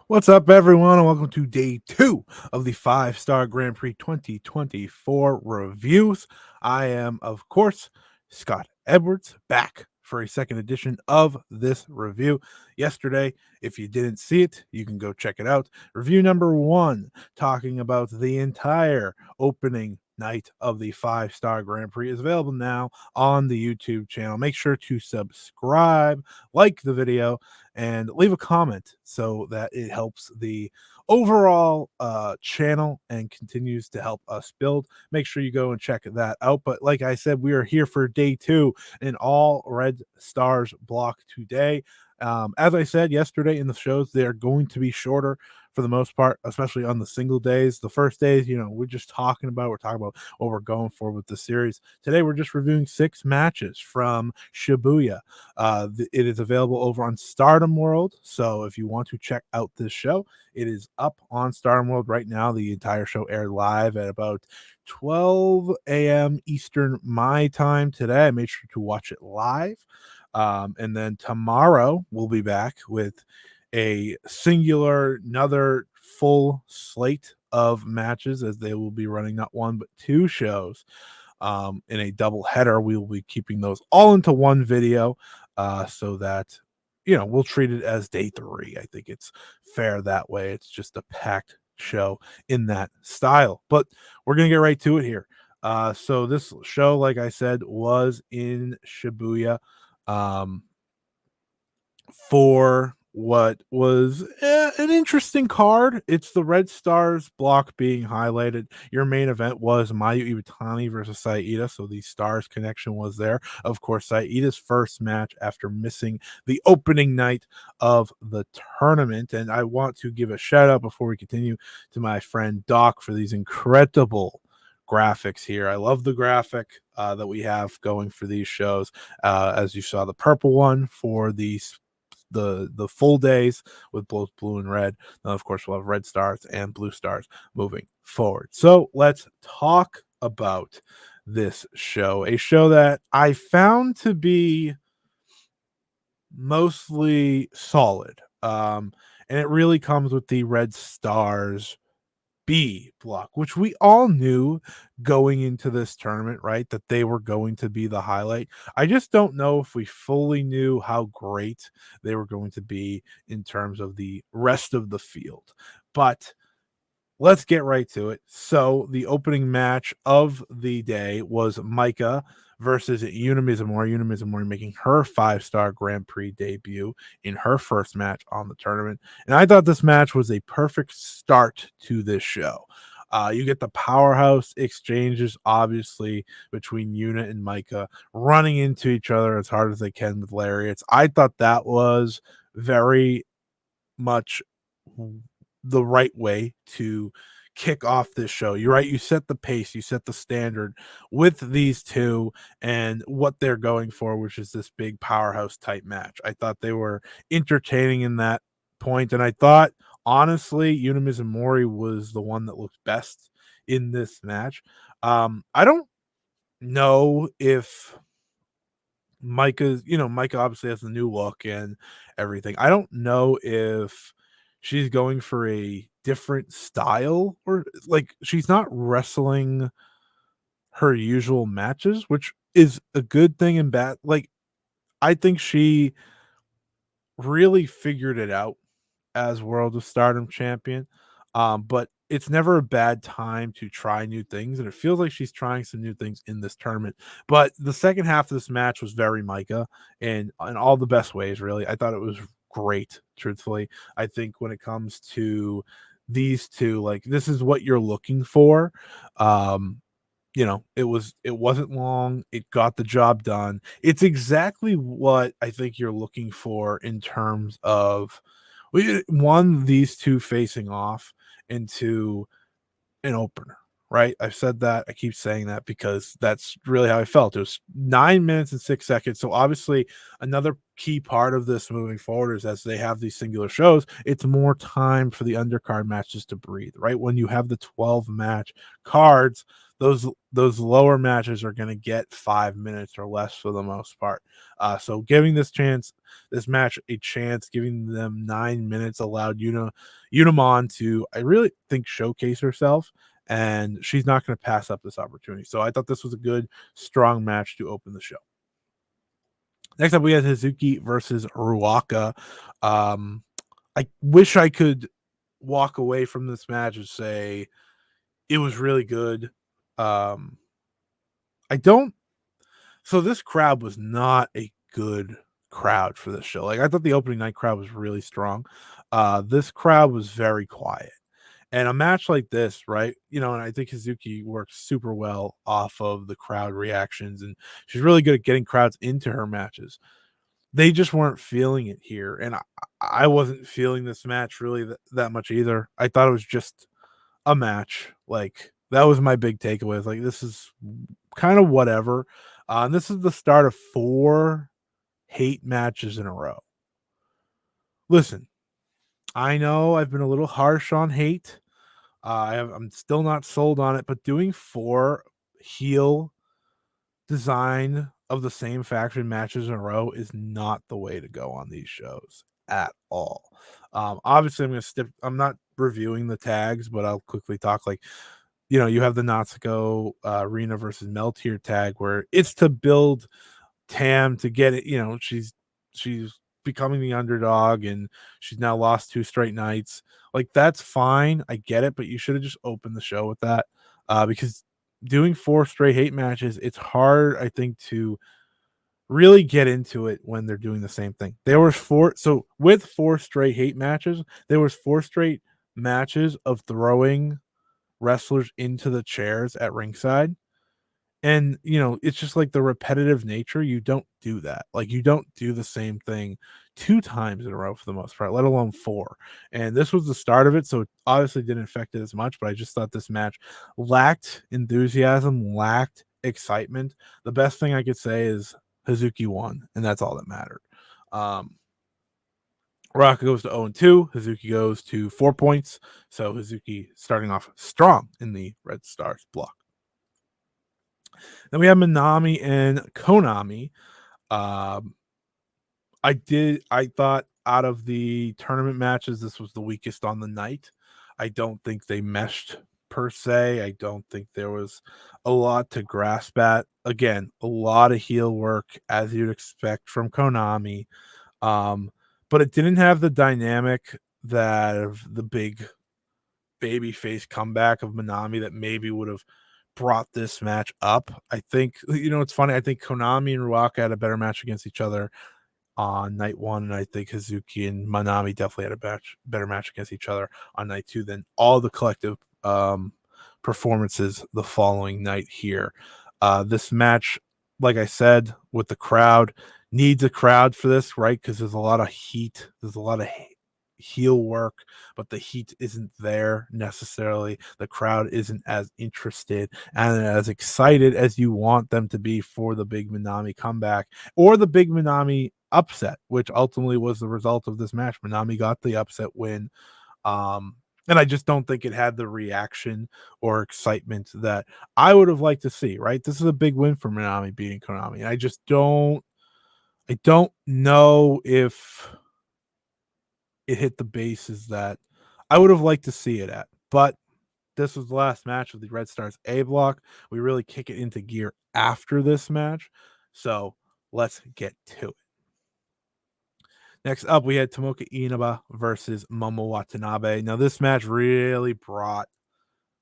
What's up, everyone, and welcome to day 2 of the 5-Star Grand Prix 2024 reviews. I am, of course, Scott Edwards, back for a second edition of this review. Yesterday, if you didn't see it, you can go check it out. Review number 1, talking about the entire opening night of the 5-Star Grand Prix, is available now on the YouTube channel. Make sure to subscribe, like the video, and leave a comment so that it helps the overall channel and continues to help us build. Make sure you go and check that out. But like I said, we are here for day 2 in all red stars block today. As I said yesterday in the shows, they're going to be shorter for the most part, especially on the single days. The first days, we're just talking about what we're going for with the series. Today, we're just reviewing 6 matches from Shibuya. It is available over on Stardom World. So if you want to check out this show, it is up on Stardom World right now. The entire show aired live at about 12 a.m. Eastern my time today. I made sure to watch it live. And then tomorrow we'll be back with another full slate of matches, as they will be running not one but 2 shows in a double header. We will be keeping those all into one video, so that we'll treat it as day 3. I think it's fair that way. It's just a packed show in that style. But we're gonna get right to it here. So this show, like I said, was in Shibuya. Um, for what was an interesting card. It's the Red Stars block being highlighted. Your main event was Mayu Iwatani versus Iida, so the Stars connection was there. Of course, Iida's first match after missing the opening night of the tournament. And I want to give a shout out before we continue to my friend Doc for these incredible graphics here. I love the graphic that we have going for these shows. As you saw, the purple one for the full days with both blue and red. Then of course we'll have red stars and blue stars moving forward. So let's talk about this show, a show that I found to be mostly solid. And it really comes with the red stars B block, which we all knew going into this tournament, right? That they were going to be the highlight. I just don't know if we fully knew how great they were going to be in terms of the rest of the field. But let's get right to it. So the opening match of the day was Maika versus Yuna Mizumori. Yuna Mizumori making her 5-star Grand Prix debut in her first match on the tournament. And I thought this match was a perfect start to this show. You get the powerhouse exchanges, obviously, between Yuna and Maika, running into each other as hard as they can with lariats. I thought that was very much the right way to kick off this show. You're right. You set the pace, you set the standard with these two and what they're going for, which is this big powerhouse type match. I thought they were entertaining in that point, and I thought honestly, Yuna Mizumori was the one that looked best in this match. I don't know if Maika obviously has the new look and everything. I don't know if she's going for a different style, or like she's not wrestling her usual matches, which is a good thing and bad. Like, I think she really figured it out as World of Stardom champion. But it's never a bad time to try new things, and it feels like she's trying some new things in this tournament. But the second half of this match was very Maika, and in all the best ways, really. I thought it was great, truthfully. I think when it comes to these two, like, this is what you're looking for. It wasn't long, it got the job done. It's exactly what I think you're looking for in terms of one, these two facing off into an opener, right? I've said that. I keep saying that because that's really how I felt. It was 9 minutes and 6 seconds. So obviously, another key part of this moving forward is as they have these singular shows, it's more time for the undercard matches to breathe, right? When you have the 12 match cards, those lower matches are going to get 5 minutes or less for the most part. So giving this match a chance, giving them 9 minutes allowed Unamon to, I really think, showcase herself, and she's not going to pass up this opportunity. So I thought this was a good, strong match to open the show. Next up, we had Hazuki versus Ruaka. Um, I wish I could walk away from this match and say it was really good. Um, I don't. So this crowd was not a good crowd for this show. Like I thought the opening night crowd was really strong. This crowd was very quiet. And a match like this, right? And I think Hazuki works super well off of the crowd reactions, and she's really good at getting crowds into her matches. They just weren't feeling it here, and I wasn't feeling this match really that much either. I thought it was just a match. Like that was my big takeaway. Like this is kind of whatever. And this is the start of 4 hate matches in a row. Listen, I know I've been a little harsh on hate. I'm still not sold on it, but doing 4 heel design of the same faction matches in a row is not the way to go on these shows at all. Obviously, I'm not reviewing the tags, but I'll quickly talk. Like, you have the Natsuko Rena versus Meltier tag where it's to build Tam to get it. She's becoming the underdog, and she's now lost 2 straight nights. Like that's fine, I get it, but you should have just opened the show with that, because doing 4 straight hate matches, it's hard, I think, to really get into it when they're doing the same thing. There was 4, so with 4 straight hate matches, there was 4 straight matches of throwing wrestlers into the chairs at ringside. And, it's just like the repetitive nature. You don't do that. Like, you don't do the same thing 2 times in a row for the most part, let alone 4. And this was the start of it. So it obviously didn't affect it as much, but I just thought this match lacked enthusiasm, lacked excitement. The best thing I could say is Hazuki won, and that's all that mattered. Um, Ruaka goes to 0-2. Hazuki goes to 4 points. So Hazuki starting off strong in the Red Stars block. Then we have Manami and Konami. Um, I thought out of the tournament matches, this was the weakest on the night. I don't think they meshed per se. I don't think there was a lot to grasp at. Again, a lot of heel work as you'd expect from Konami. But it didn't have the dynamic that of the big babyface comeback of Manami that maybe would have brought this match up. I think, it's funny. I think Konami and Ruaka had a better match against each other on night 1, and I think Hazuki and Manami definitely had a better match against each other on night 2 than all the collective performances the following night here. This match, like I said, with the crowd, needs a crowd for this, right? Because there's a lot of heat, there's a lot of heel work, but the heat isn't there necessarily. The crowd isn't as interested and as excited as you want them to be for the big Manami comeback or the big Manami upset, which ultimately was the result of this match. Manami got the upset win. And I just don't think it had the reaction or excitement that I would have liked to see, right? This is a big win for Manami beating Konami. And I don't know if it hit the bases that I would have liked to see it at. But this was the last match of the Red Stars A block. We really kick it into gear after this match. So let's get to it. Next up, we had Tomoka Inaba versus Momo Watanabe. Now, this match really brought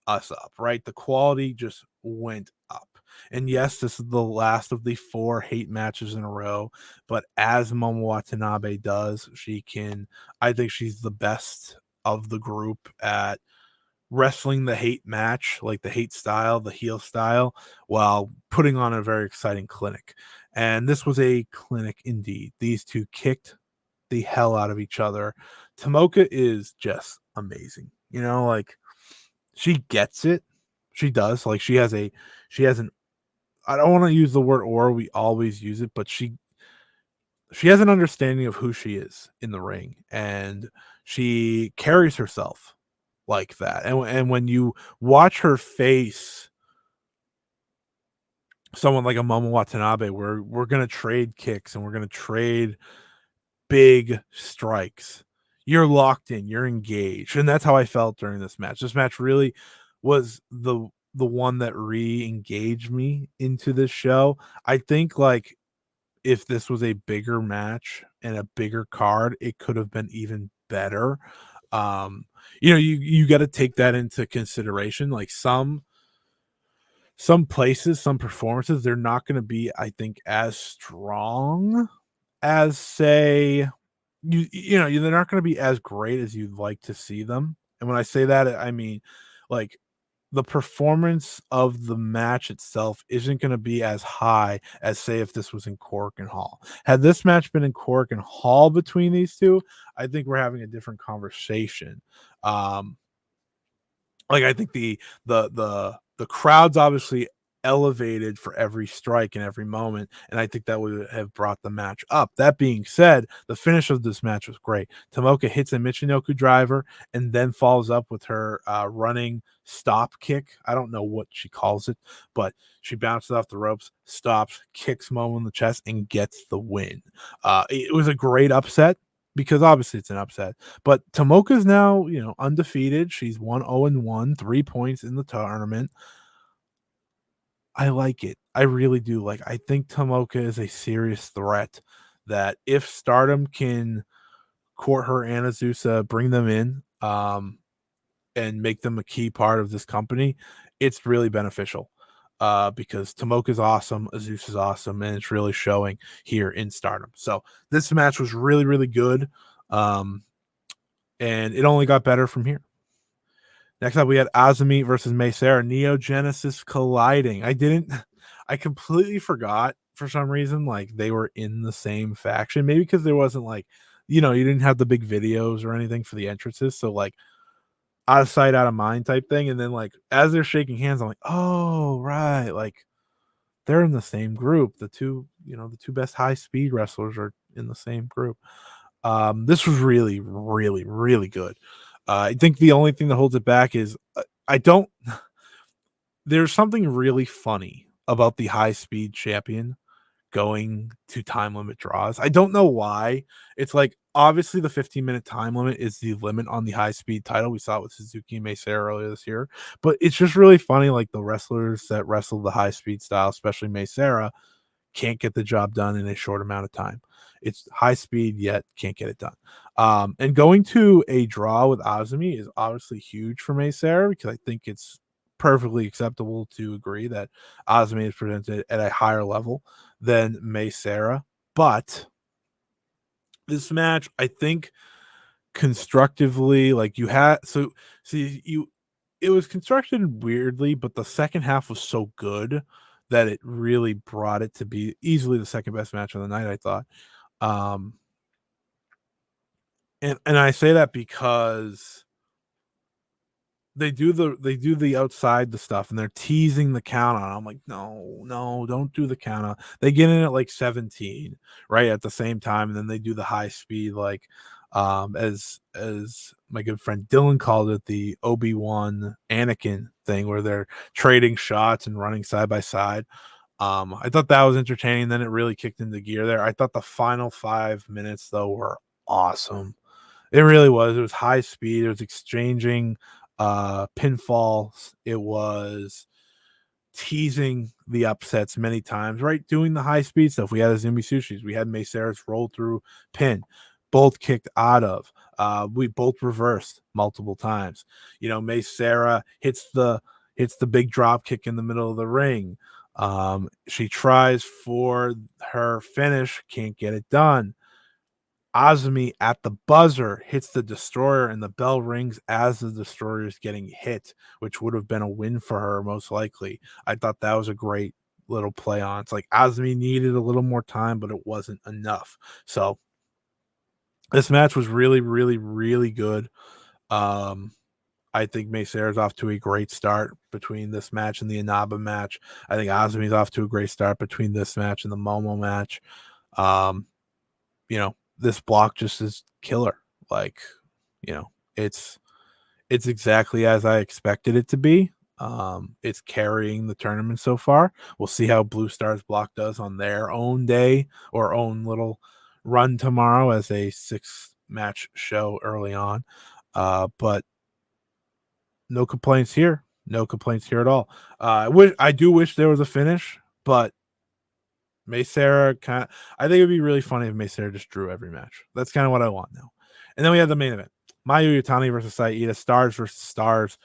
us up, right? The quality just went up. And yes, this is the last of the 4 hate matches in a row. But as Momo Watanabe does, I think she's the best of the group at wrestling the hate match, like the hate style, the heel style, while putting on a very exciting clinic. And this was a clinic indeed. These two kicked the hell out of each other. Tomoka is just amazing. Like she gets it. She does. Like she has an I don't want to use the word aura. We always use it, but she has an understanding of who she is in the ring, and she carries herself like that. And when you watch her face someone like a Momo Watanabe, we're gonna trade kicks and we're gonna trade big strikes. You're locked in, you're engaged, and that's how I felt during this match. This match really was the one that re-engaged me into this show. I think like if this was a bigger match and a bigger card, it could have been even better. Um, you got to take that into consideration. Like some places, some performances, they're not going to be, I think, as strong as say they're not going to be as great as you'd like to see them. And when I say that, I mean like the performance of the match itself isn't going to be as high as say if this was in Cork and Hall. Had this match been in Cork and Hall between these two, I think we're having a different conversation. Um, like I think the crowd's obviously elevated for every strike and every moment, and I think that would have brought the match up. That being said, the finish of this match was great. Tomoka hits a Michinoku driver and then follows up with her running stop kick. I don't know what she calls it, but she bounces off the ropes, stops, kicks Momo in the chest, and gets the win. It was a great upset because obviously it's an upset. But Tomoka's now, undefeated. She's 1-0-1, 3 points in the tournament. I like it. I really do. Like, I think Tomoka is a serious threat that if Stardom can court her and Azusa, bring them in, and make them a key part of this company, it's really beneficial. Because Tomoka's awesome, Azusa's awesome, and it's really showing here in Stardom. So this match was really, really good. Um, and it only got better from here. Next up, we had Azumi versus Mei Seira, Neo Genesis colliding. I completely forgot for some reason, like they were in the same faction. Maybe because there wasn't like, you didn't have the big videos or anything for the entrances. So like out of sight, out of mind type thing. And then like as they're shaking hands, I'm like, oh right, like they're in the same group. The two best high speed wrestlers are in the same group. This was really, really, really good. I think the only thing that holds it back is I don't. There's something really funny about the high speed champion going to time limit draws. I don't know why. It's like obviously the 15-minute time limit is the limit on the high speed title. We saw it with Suzuki and Mei Seira earlier this year, but it's just really funny. Like the wrestlers that wrestle the high speed style, especially Mei Seira, can't get the job done in a short amount of time. It's high speed, yet can't get it done. And going to a draw with Azumi is obviously huge for Mei Seira because I think it's perfectly acceptable to agree that Azumi is presented at a higher level than Mei Seira. But this match, I think constructively, like you had you it was constructed weirdly, but the second half was so good that it really brought it to be easily the second best match of the night, I thought. Um, and I say that because they do the outside the stuff and they're teasing the count on. I'm like, no, no, don't do the count on. They get in at like 17, right at the same time, and then they do the high speed, like as my good friend Dylan called it, the Obi-Wan Anakin thing where they're trading shots and running side by side. I thought that was entertaining. Then it really kicked into gear there. I thought the final 5 minutes though were awesome. It really was. It was high speed. It was exchanging pinfalls. It was teasing the upsets many times, right? Doing the high speed stuff. We had Azumi Sushis. We had Mei Seira's roll through pin, both kicked out of. We both reversed multiple times. Mei Seira hits the big drop kick in the middle of the ring. She tries for her finish, can't get it done. Azumi at the buzzer hits the destroyer and the bell rings as the destroyer is getting hit, which would have been a win for her most likely. I thought that was a great little play on. It's like Azumi needed a little more time, but it wasn't enough. So this match was really, really, really good. Um, I think Mei Seira's off to a great start between this match and the Inaba match. I think Azumi's off to a great start between this match and the Momo match. Um, this block just is killer. Like, you know, it's it's exactly as I expected it to be. It's carrying the tournament so far. We'll see how Blue Stars block does on their own day or own little run tomorrow as a 6-match show early on. But no complaints here. No complaints here at all. I do wish there was a finish, but Mei Seira I think it'd be really funny if Mei Seira just drew every match. That's kind of what I want now. And then we have the main event. Mayu Iwatani versus Iida, Stars versus Stars.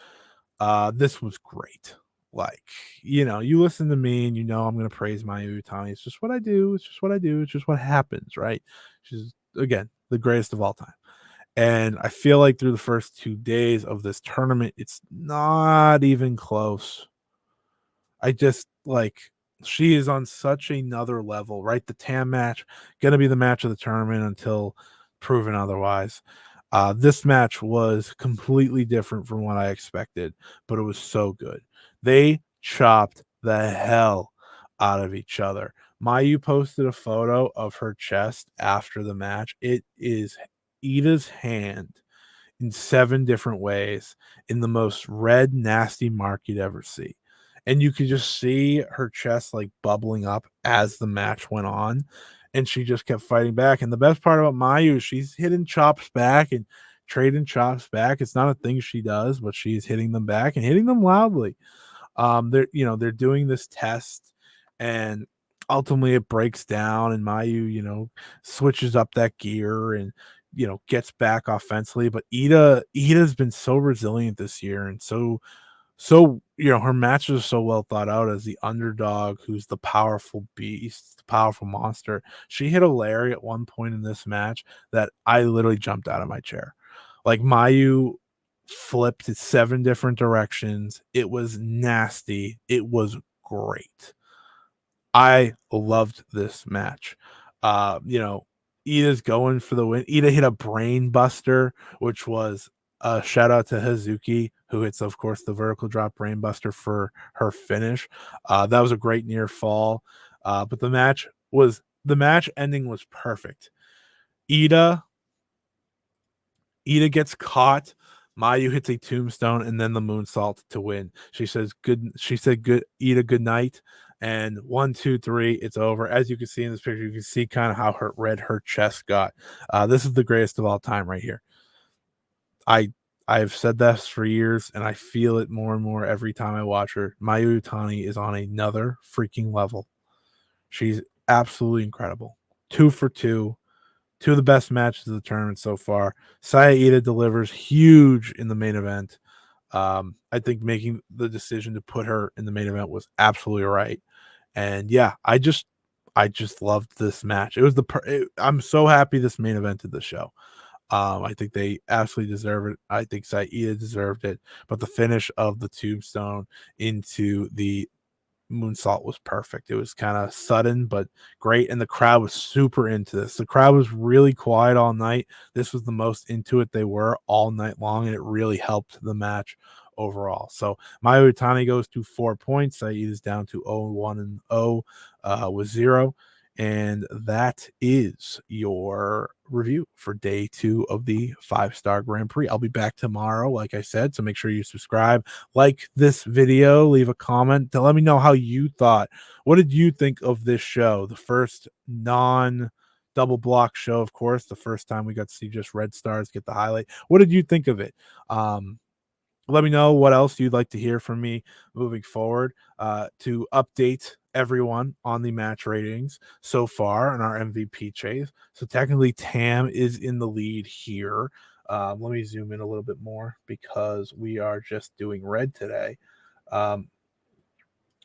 This was great. Like, you listen to me and I'm gonna praise Mayu Iwatani. It's just what I do. It's just what I do. It's just what happens, right? She's again the greatest of all time. And I feel like through the first 2 days of this tournament, it's not even close. I just like she is on such another level, right? The TAM match gonna be the match of the tournament until proven otherwise. This match was completely different from what I expected, but it was so good. They chopped the hell out of each other. Mayu posted a photo of her chest after the match. It is Ida's hand in 7 different ways in the most red, nasty mark you'd ever see. And you could just see her chest like bubbling up as the match went on. And she just kept fighting back. And the best part about Mayu is she's hitting chops back and trading chops back. It's not a thing she does, but she's hitting them back and hitting them loudly. They're doing this test, and ultimately it breaks down, and Mayu, switches up that gear and gets back offensively. But Ida's been so resilient this year, and her matches are so well thought out as the underdog who's the powerful beast, the powerful monster. She hit a Larry at one point in this match that I literally jumped out of my chair. Like Mayu flipped it 7 different directions. It was nasty. It was great. I loved this match. Ida's going for the win. Iida hit a brain buster, which was a shout out to Hazuki, who hits, of course, the vertical drop brain buster for her finish. That was a great near fall. But the match ending was perfect. Iida gets caught. Mayu hits a tombstone and then the moonsault to win. She said good Iida good night. And 1, 2, 3, it's over. As you can see in this picture, you can see kind of how her chest got. This is the greatest of all time right here. I've said this for years, and I feel it more and more every time I watch her. Mayu Iwatani is on another freaking level. She's absolutely incredible. 2 for 2. 2 of the best matches of the tournament so far. Saya Iida delivers huge in the main event. I think making the decision to put her in the main event was absolutely right. And yeah, I just loved this match. It was I'm so happy this main evented the show. I think they absolutely deserve it. I think Saya Iida deserved it, but the finish of the tombstone into the moonsault was perfect. It was kind of sudden but great, and the crowd was super into this. The crowd was really quiet all night. This was the most into it they were all night long, and it really helped the match overall. So Mayu Iwatani goes to 4 points. Saeed is down to 0-1 and 0 with 0. And that is your review for day 2 of the 5-star Grand Prix. I'll be back tomorrow, like I said, so make sure you subscribe, like this video, leave a comment to let me know how you thought. What did you think of this show? The first double block show, of course, the first time we got to see just red stars get the highlight. What did you think of it? Let me know what else you'd like to hear from me moving forward to update everyone on the match ratings so far in our MVP chase. So technically Tam is in the lead here. Let me zoom in a little bit more because we are just doing red today.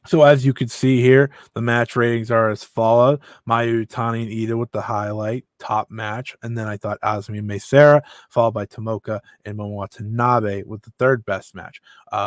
So as you can see here, the match ratings are as follows. Mayu Iwatani and Iida with the highlight, top match. And then I thought Azumi and Mei Seira, followed by Tomoka and Momo Watanabe with the third best match.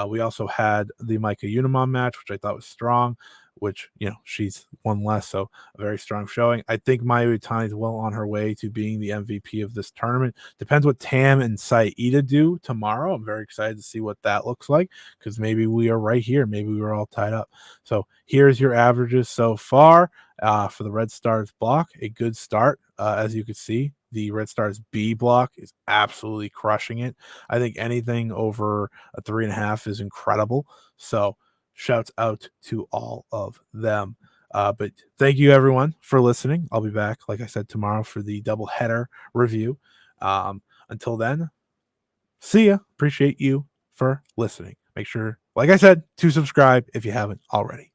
We also had the Maika Yuna match, which I thought was strong. which, she's one less, so a very strong showing. I think Mayu Iwatani is well on her way to being the MVP of this tournament. Depends what Tam and Iida do tomorrow. I'm very excited to see what that looks like, because maybe we are right here. Maybe we were all tied up. So here's your averages so far for the Red Stars block. A good start, as you can see. The Red Stars B block is absolutely crushing it. I think anything over a 3.5 is incredible. So shouts out to all of them. But thank you everyone for listening. I'll be back, like I said, tomorrow for the double header review. Until then, see ya. Appreciate you for listening. Make sure, like I said, to subscribe if you haven't already.